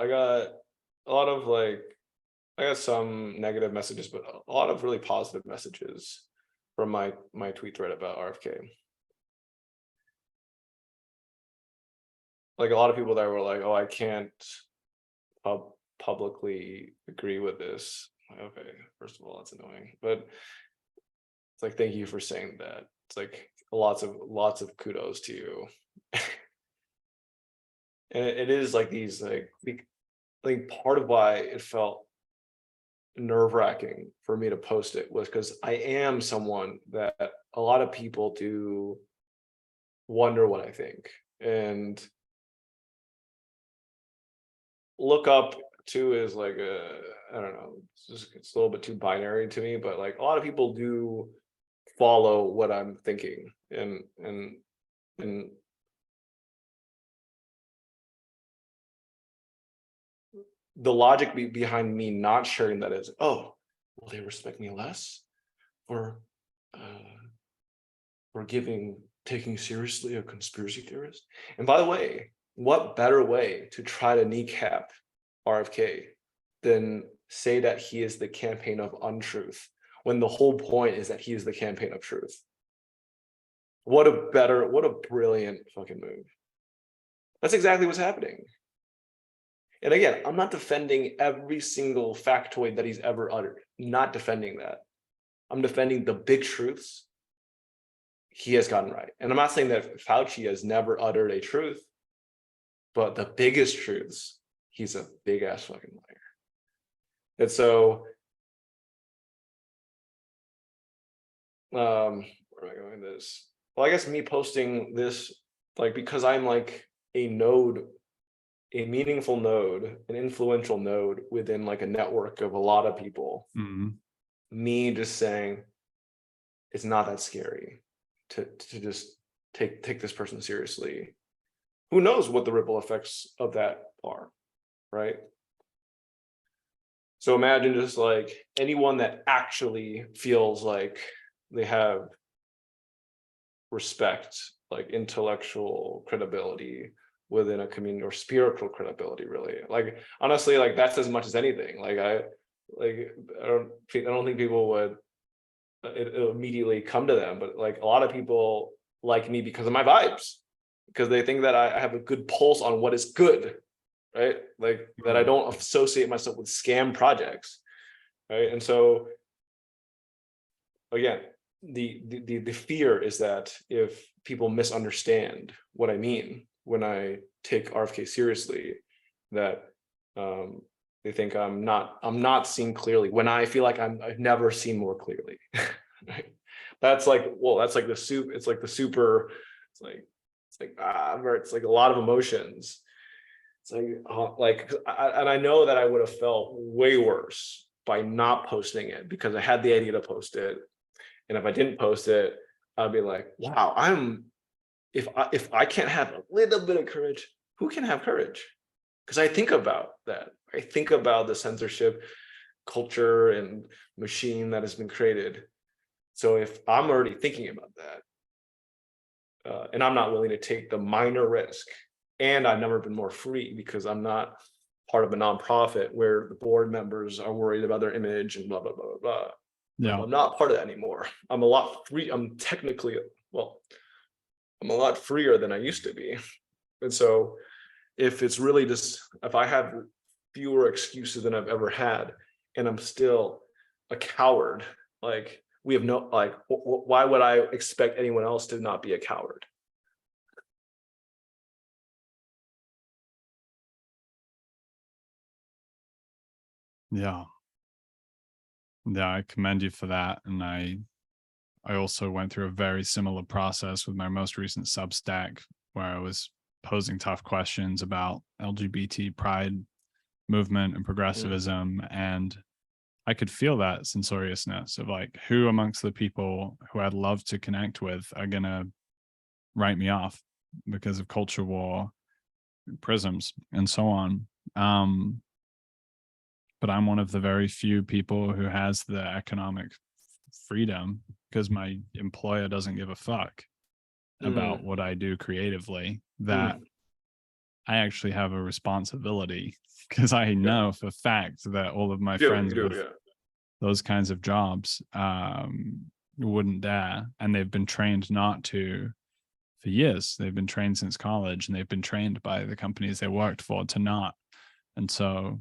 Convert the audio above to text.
I got a lot of like, I got some negative messages, but a lot of really positive messages from my tweet thread about RFK. Like a lot of people that were like, "Oh, I can't publicly agree with this." Okay, first of all, that's annoying, but it's like, thank you for saying that. It's like lots of kudos to you. And it is like these like part of why it felt nerve-wracking for me to post it was because I am someone that a lot of people do wonder what I think and look up to is like I don't know, it's a little bit too binary to me, but like a lot of people do follow what I'm thinking and the logic behind me not sharing that is, oh, will they respect me less for uh for taking seriously a conspiracy theorist? And by the way, what better way to try to kneecap RFK than say that he is the campaign of untruth when the whole point is that he is the campaign of truth? What a brilliant fucking move. That's exactly what's happening. And again, I'm not defending every single factoid that he's ever uttered. Not defending that. I'm defending the big truths he has gotten right. And I'm not saying that Fauci has never uttered a truth, but the biggest truths, he's a big ass fucking liar. And so, where am I going with this? Well, I guess me posting this, like, because I'm like a node, a meaningful node, an influential node within like a network of a lot of people. Mm-hmm. Me just saying it's not that scary to just take this person seriously. Who knows what the ripple effects of that are, right? So imagine just like anyone that actually feels like they have respect, like intellectual credibility within a community, or spiritual credibility, really. Like honestly, like that's as much as anything. Like I don't think people would it'll immediately come to them, but like a lot of people like me because of my vibes, because they think that I have a good pulse on what is good, right? Like that I don't associate myself with scam projects, right? And so again, the fear is that if people misunderstand what I mean when I take RFK seriously, that they think I'm not seeing clearly when I feel like I've never seen more clearly. Right? That's like, well, that's like the soup. It's like the super. It's like where it's like a lot of emotions. It's like and I know that I would have felt way worse by not posting it because I had the idea to post it, and if I didn't post it, I'd be like, wow, if I can't have a little bit of courage, who can have courage? Because I think about that. I think about the censorship culture and machine that has been created. So if I'm already thinking about that, and I'm not willing to take the minor risk, and I've never been more free because I'm not part of a nonprofit where the board members are worried about their image and blah, blah, blah, blah, blah. Yeah. I'm not part of that anymore. I'm a lot free. I'm a lot freer than I used to be. And so if it's really just, if I have fewer excuses than I've ever had, and I'm still a coward, like we have no, like, why would I expect anyone else to not be a coward? Yeah. Yeah, I commend you for that. And I also went through a very similar process with my most recent Substack, where I was posing tough questions about LGBT pride movement and progressivism. And I could feel that censoriousness of like, who amongst the people who I'd love to connect with are going to write me off because of culture war, prisms, and so on. But I'm one of the very few people who has the economic freedom because my employer doesn't give a fuck about what I do creatively, that I actually have a responsibility because I know for a fact that all of my You do, friends you do, with yeah. those kinds of jobs wouldn't dare, and they've been trained not to for years. They've been trained since college, and they've been trained by the companies they worked for to not. And so